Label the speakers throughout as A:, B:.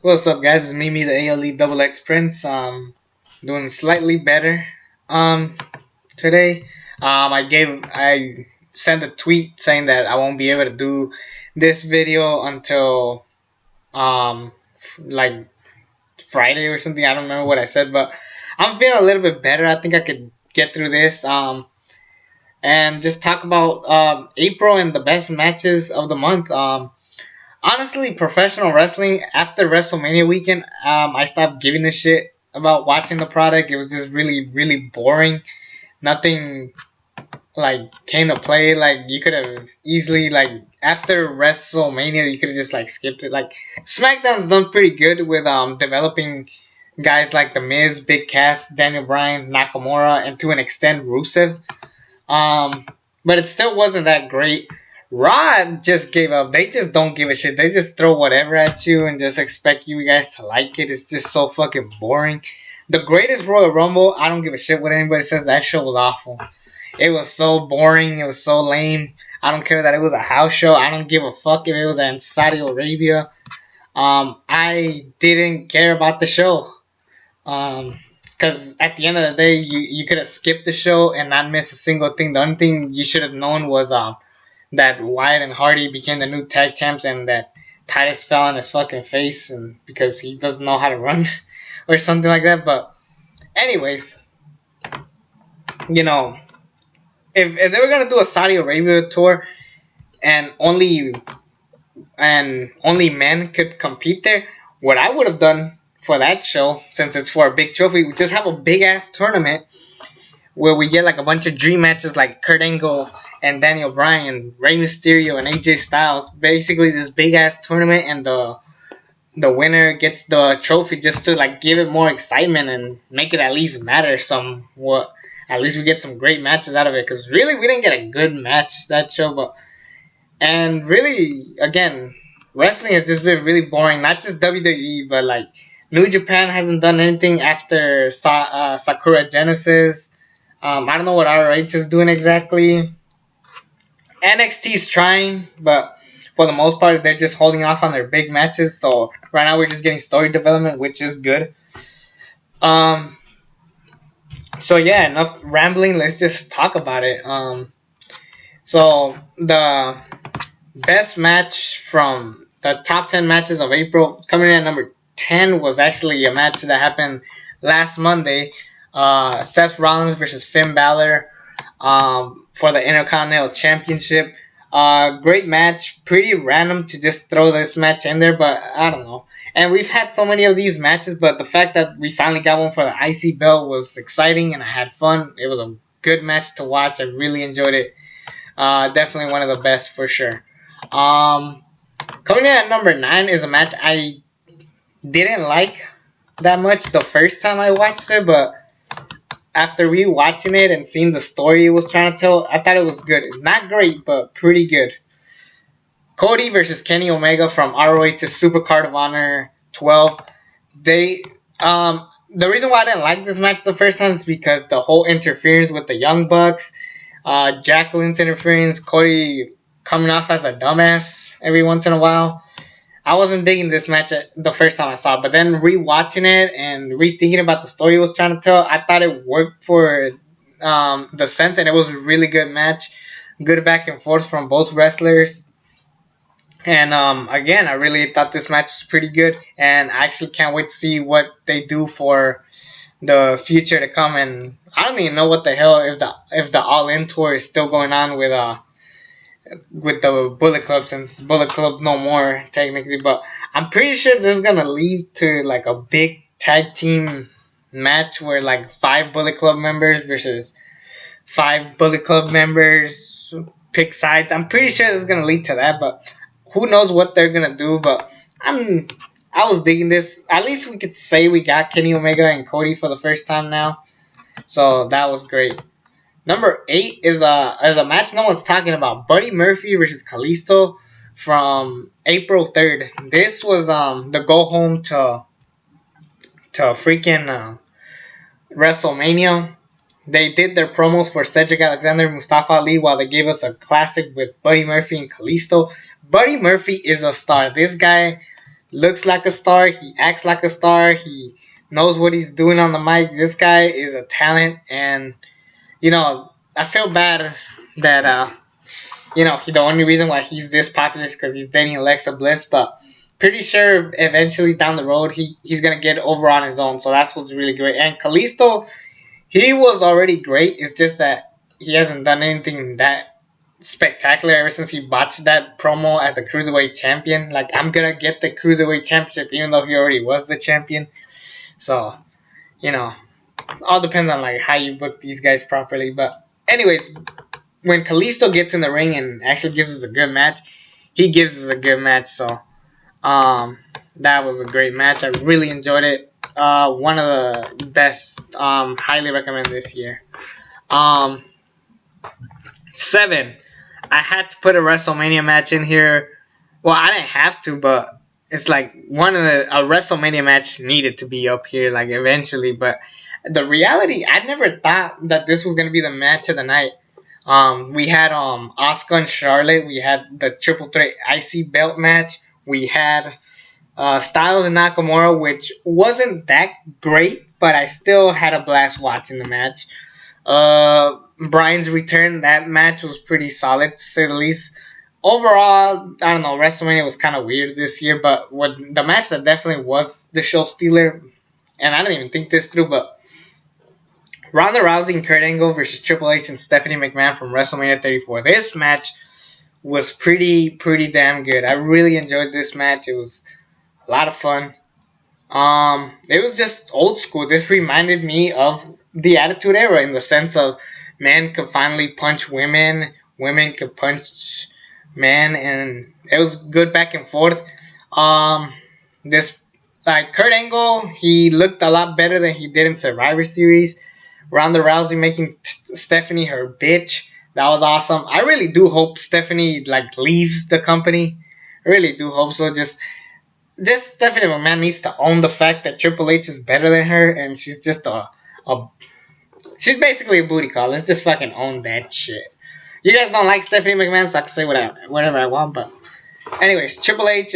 A: What's up, guys? It's Mimi, the ALE Double X Prince. Doing slightly better. Today, I sent a tweet saying that I won't be able to do this video until like Friday or something. I don't remember what I said, but I'm feeling a little bit better. I think I could get through this. And just talk about April and the best matches of the month. Honestly, professional wrestling after WrestleMania weekend, I stopped giving a shit about watching the product. It was just really, really boring. Nothing like came to play. Like you could have easily after WrestleMania, you could have just skipped it. Like SmackDown's done pretty good with developing guys like The Miz, Big Cass, Daniel Bryan, Nakamura, and to an extent Rusev. But it still wasn't that great. Raw just gave up. They just don't give a shit. They just throw whatever at you and just expect you guys to like it. It's just so fucking boring. The Greatest Royal Rumble, I don't give a shit what anybody says. That show was awful. It was so boring. It was so lame. I don't care that it was a house show. I don't give a fuck if it was in Saudi Arabia. I didn't care about the show. Because at the end of the day, you could have skipped the show and not missed a single thing. The only thing you should have known was that Wyatt and Hardy became the new tag champs and that Titus fell on his fucking face and because he doesn't know how to run or something like that. But anyways, if they were gonna do a Saudi Arabia tour and only men could compete there, what I would have done for that show, since it's for a big trophy, we just have a big ass tournament where we get a bunch of dream matches like Kurt Angle and Daniel Bryan, Rey Mysterio and AJ Styles. Basically this big ass tournament, and the winner gets the trophy just to give it more excitement and make it at least matter somewhat. At least we get some great matches out of it, because really we didn't get a good match that show. And really, again, wrestling has just been really boring. Not just WWE, but New Japan hasn't done anything after Sakura Genesis. I don't know what ROH is doing exactly. NXT's trying, but for the most part, they're just holding off on their big matches. So right now, we're just getting story development, which is good. So yeah, enough rambling. Let's just talk about it. So the best match from the top 10 matches of April, coming in at number 10, was actually a match that happened last Monday. Seth Rollins versus Finn Balor for the Intercontinental Championship. Great match. Pretty random to just throw this match in there, but I don't know. And we've had so many of these matches, but the fact that we finally got one for the IC belt was exciting, and I had fun. It was a good match to watch. I really enjoyed it. Definitely one of the best for sure. Coming in at number 9 is a match I didn't like that much the first time I watched it, but after rewatching it and seeing the story it was trying to tell, I thought it was good. Not great, but pretty good. Cody versus Kenny Omega from ROH's Supercard of Honor 12. The reason why I didn't like this match the first time is because the whole interference with the Young Bucks, Jacqueline's interference, Cody coming off as a dumbass every once in a while. I wasn't digging this match the first time I saw it, but then rewatching it and rethinking about the story it was trying to tell, I thought it worked for the sense, and it was a really good match. Good back and forth from both wrestlers. And again, I really thought this match was pretty good, and I actually can't wait to see what they do for the future to come. And I don't even know what the hell if the All In tour is still going on with the Bullet Club, since Bullet Club no more technically, but I'm pretty sure this is gonna lead to a big tag team match where 5 Bullet Club members versus 5 Bullet Club members pick sides. I'm pretty sure this is gonna lead to that, but who knows what they're gonna do. But I was digging this. At least we could say we got Kenny Omega and Cody for the first time now, so that was great. Number 8 is a match no one's talking about. Buddy Murphy versus Kalisto from April 3rd. This was the go home to freaking WrestleMania. They did their promos for Cedric Alexander, Mustafa Ali, while they gave us a classic with Buddy Murphy and Kalisto. Buddy Murphy is a star. This guy looks like a star. He acts like a star. He knows what he's doing on the mic. This guy is a talent, and I feel bad that the only reason why he's this popular is because he's dating Alexa Bliss, but pretty sure eventually down the road he's gonna get over on his own. So that's what's really great. And Kalisto, he was already great. It's just that he hasn't done anything that spectacular ever since he botched that promo as a cruiserweight champion. Like, I'm gonna get the cruiserweight championship even though he already was the champion. So, all depends on like how you book these guys properly. But anyways, when Kalisto gets in the ring and actually gives us a good match, he gives us a good match. So that was a great match. I really enjoyed it. One of the best. Highly recommend this year. 7. I had to put a WrestleMania match in here. Well, I didn't have to, but it's like a WrestleMania match needed to be up here, like eventually. But the reality, I never thought that this was gonna be the match of the night. We had Asuka and Charlotte. We had the Triple Threat IC belt match. We had Styles and Nakamura, which wasn't that great, but I still had a blast watching the match. Bryan's return, that match was pretty solid, to say the least. Overall, I don't know, WrestleMania was kind of weird this year, but the match that definitely was the show stealer, and I didn't even think this through, but Ronda Rousey and Kurt Angle versus Triple H and Stephanie McMahon from WrestleMania 34. This match was pretty damn good. I really enjoyed this match. It was a lot of fun. It was just old school. This reminded me of the Attitude Era in the sense of men could finally punch women, women could punch men, and it was good back and forth. Kurt Angle, he looked a lot better than he did in Survivor Series. Ronda Rousey making Stephanie her bitch. That was awesome. I really do hope Stephanie leaves the company. I really do hope so. Just Stephanie McMahon needs to own the fact that Triple H is better than her, and she's just she's basically a booty call. Let's just fucking own that shit. You guys don't like Stephanie McMahon, so I can say whatever I want. But anyways, Triple H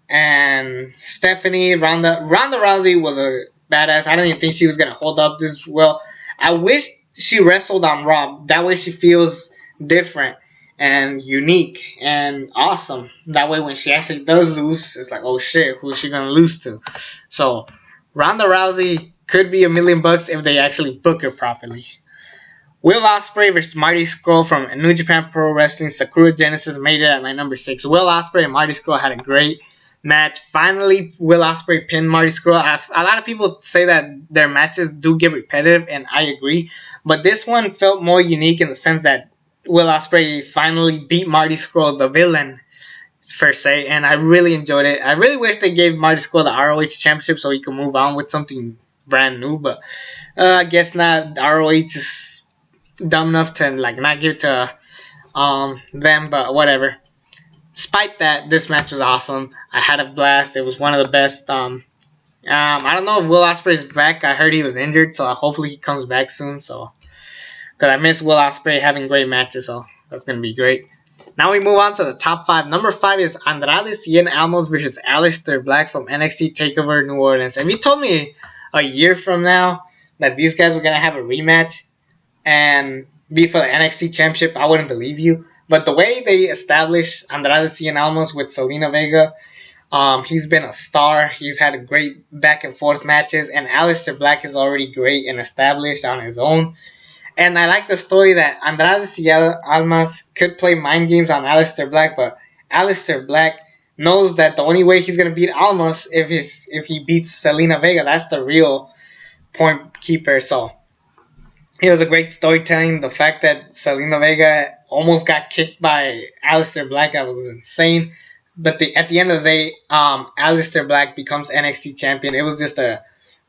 A: and Stephanie, Ronda Rousey was a badass. I don't even think she was gonna hold up this well. I wish she wrestled on Raw. That way she feels different and unique and awesome. That way when she actually does lose, it's like, oh shit, who is she gonna lose to? So Ronda Rousey could be $1 million if they actually book her properly. Will Ospreay versus Marty Scurll from New Japan Pro Wrestling Sakura Genesis made it at my number 6. Will Ospreay and Marty Scurll had a great match. Finally, Will Ospreay pinned Marty Scurll. A lot of people say that their matches do get repetitive, and I agree. But this one felt more unique in the sense that Will Ospreay finally beat Marty Scurll, the villain, per se, and I really enjoyed it. I really wish they gave Marty Scurll the ROH Championship so he could move on with something brand new, but I guess not. ROH is dumb enough to not give it to them, but whatever. Despite that, this match was awesome. I had a blast. It was one of the best. I don't know if Will Ospreay is back. I heard he was injured, so hopefully he comes back soon. So, because I miss Will Ospreay having great matches, so that's gonna be great. Now we move on to the top 5. Number 5 is Andrade Cien Almas versus Aleister Black from NXT TakeOver New Orleans. If you told me a year from now that these guys were gonna have a rematch and be for the NXT Championship, I wouldn't believe you. But the way they established Andrade Cien Almas with Zelina Vega, he's been a star. He's had great back and forth matches, and Aleister Black is already great and established on his own. And I like the story that Andrade Cien Almas could play mind games on Aleister Black, but Aleister Black knows that the only way he's gonna beat Almas if he beats Zelina Vega. That's the real point keeper. So it was a great storytelling. The fact that Zelina Vega almost got kicked by Aleister Black, that was insane. But at the end of the day, Aleister Black becomes NXT champion. It was just a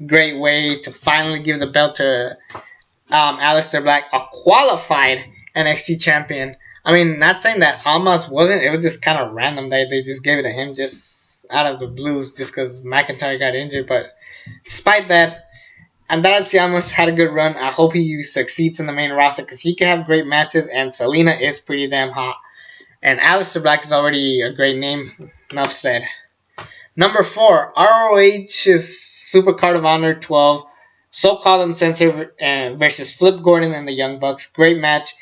A: great way to finally give the belt to Aleister Black, a qualified NXT champion. I mean, not saying that Almas wasn't. It was just kind of random that they just gave it to him just out of the blues just because McIntyre got injured. But despite that, Andrade Cien Almas had a good run. I hope he succeeds in the main roster because he can have great matches, and Zelina is pretty damn hot. And Aleister Black is already a great name. Enough said. Number 4, ROH's Supercard of Honor 12, SoCal Uncensored versus Flip Gordon and the Young Bucks. Great match.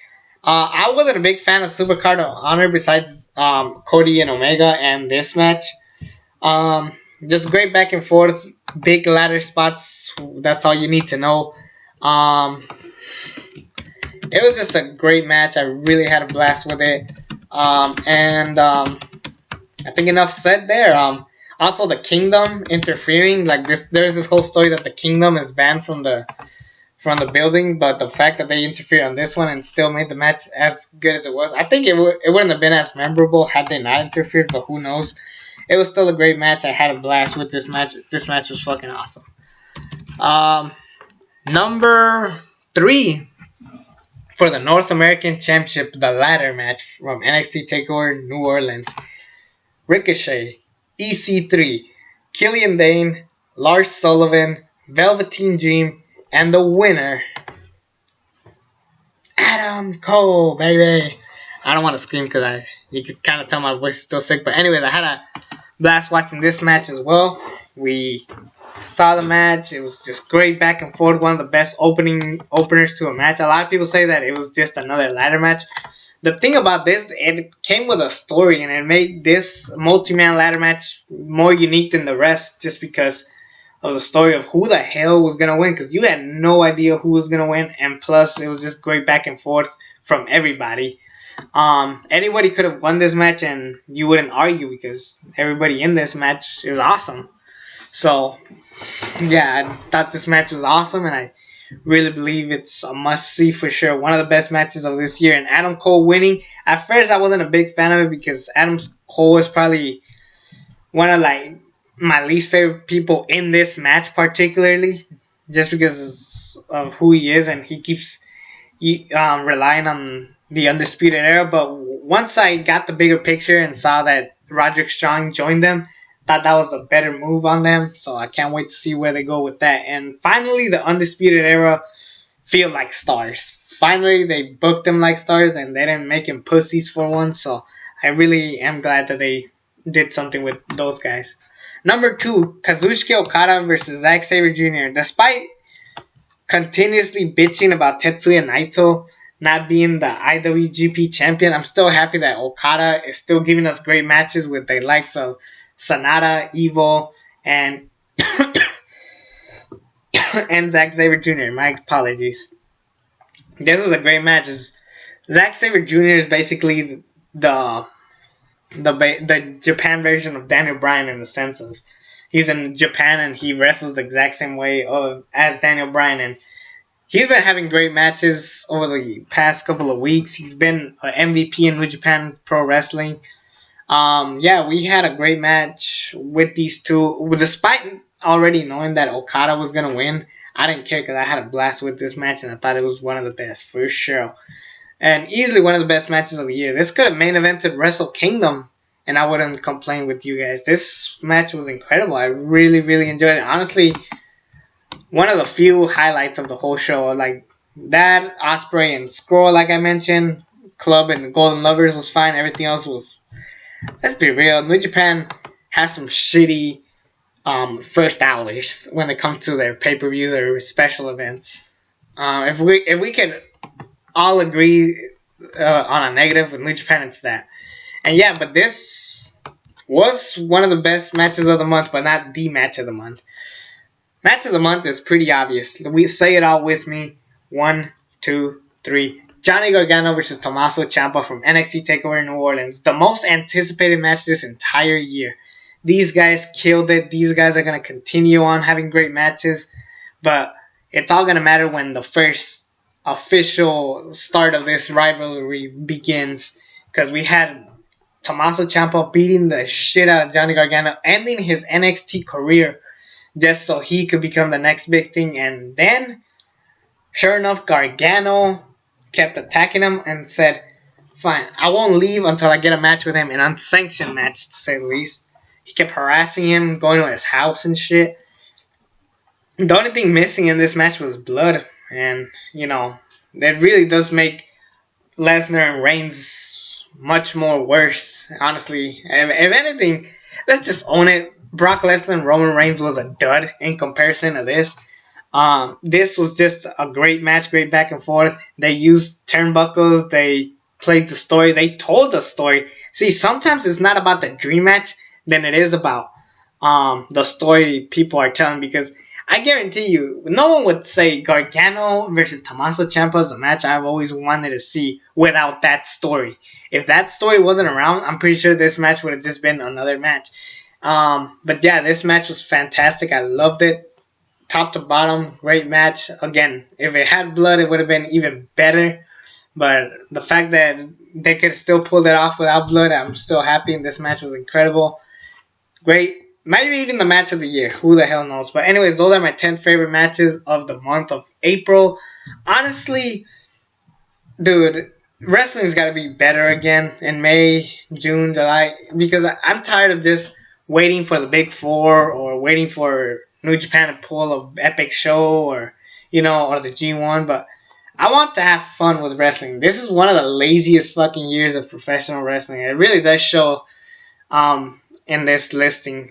A: I wasn't a big fan of Supercard of Honor besides Cody and Omega and this match. Just great back and forth, big ladder spots. That's all you need to know. It was just a great match. I really had a blast with it. I think enough said there. Also, the Kingdom interfering. Like this, there's this whole story that the Kingdom is banned from the building, but the fact that they interfered on this one and still made the match as good as it was, I think it wouldn't have been as memorable had they not interfered. But who knows? It was still a great match. I had a blast with this match. This match was fucking awesome. Number 3 for the North American Championship, the ladder match from NXT TakeOver New Orleans. Ricochet, EC3, Killian Dane, Lars Sullivan, Velveteen Dream, and the winner, Adam Cole, baby. I don't want to scream because you can kind of tell my voice is still sick. But anyways, I had a blast watching this match as well. We saw the match. It was just great back and forth. One of the best openers to a match. A lot of people say that it was just another ladder match. The thing about this, it came with a story, and it made this multi-man ladder match more unique than the rest just because of the story of who the hell was going to win, because you had no idea who was going to win, and plus it was just great back and forth from everybody. Anybody could have won this match and you wouldn't argue because everybody in this match is awesome. So yeah, I thought this match was awesome, and I really believe it's a must-see for sure. One of the best matches of this year, and Adam Cole winning. At first, I wasn't a big fan of it because Adam Cole is probably one of my least favorite people in this match, particularly just because of who he is, and he keeps relying on the Undisputed Era. But once I got the bigger picture and saw that Roderick Strong joined them, thought that was a better move on them, so I can't wait to see where they go with that. And finally, the Undisputed Era feel like stars. Finally, they booked them like stars, and they didn't make them pussies for once, so I really am glad that they did something with those guys. Number 2, Kazuchika Okada versus Zack Sabre Jr. Despite continuously bitching about Tetsuya Naito not being the IWGP champion, I'm still happy that Okada is still giving us great matches with the likes of Sanada, Evil, and and Zack Sabre Jr. My apologies. This is a great match. Zack Sabre Jr. is basically the Japan version of Daniel Bryan in the sense of he's in Japan and he wrestles the exact same way as Daniel Bryan, and he's been having great matches over the past couple of weeks. He's been an MVP in New Japan Pro Wrestling. Yeah, we had a great match with these two. Despite already knowing that Okada was going to win, I didn't care because I had a blast with this match, and I thought it was one of the best for sure. And easily one of the best matches of the year. This could have main evented Wrestle Kingdom, and I wouldn't complain with you guys. This match was incredible. I really, really enjoyed it. Honestly, one of the few highlights of the whole show. Like that, Ospreay and Scurll, like I mentioned, Club and Golden Lovers was fine. Everything else was, let's be real, New Japan has some shitty first hours when it comes to their pay-per-views or special events. If we could all agree on a negative with New Japan, it's that. And yeah, but this was one of the best matches of the month, but not the match of the month. Match of the month is pretty obvious. We say it all with me. 1, 2, 3. Johnny Gargano versus Tommaso Ciampa from NXT TakeOver New Orleans. The most anticipated match this entire year. These guys killed it. These guys are going to continue on having great matches. But it's all going to matter when the first official start of this rivalry begins. Because we had Tommaso Ciampa beating the shit out of Johnny Gargano, ending his NXT career just so he could become the next big thing. And then, sure enough, Gargano kept attacking him and said, fine, I won't leave until I get a match with him, an unsanctioned match to say the least. He kept harassing him, going to his house and shit. The only thing missing in this match was blood. And, you know, that really does make Lesnar and Reigns much more worse, honestly. If anything, let's just own it. Brock Lesnar and Roman Reigns was a dud in comparison to this. This was just a great match, great back and forth. They used turnbuckles. They played the story. They told the story. See, sometimes it's not about the dream match than it is about the story people are telling, because I guarantee you, no one would say Gargano versus Tommaso Ciampa is a match I've always wanted to see without that story. If that story wasn't around, I'm pretty sure this match would have just been another match. But yeah, this match was fantastic. I loved it. Top to bottom, great match. Again, if it had blood, it would have been even better. But the fact that they could still pull it off without blood, I'm still happy. And this match was incredible. Great. Maybe even the match of the year. Who the hell knows? But anyways, those are my 10 favorite matches of the month of April. Honestly, dude, wrestling's got to be better again in May, June, July. Because I'm tired of just waiting for the Big Four or waiting for New Japan to pull an epic show or the G1. But I want to have fun with wrestling. This is one of the laziest fucking years of professional wrestling. It really does show in this listing.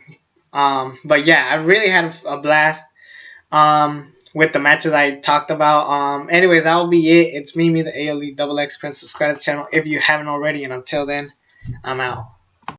A: But yeah, I really had a blast with the matches I talked about. Anyways, that'll be it. It's me, the ALE Double X Prince. Subscribe to the channel if you haven't already. And until then, I'm out.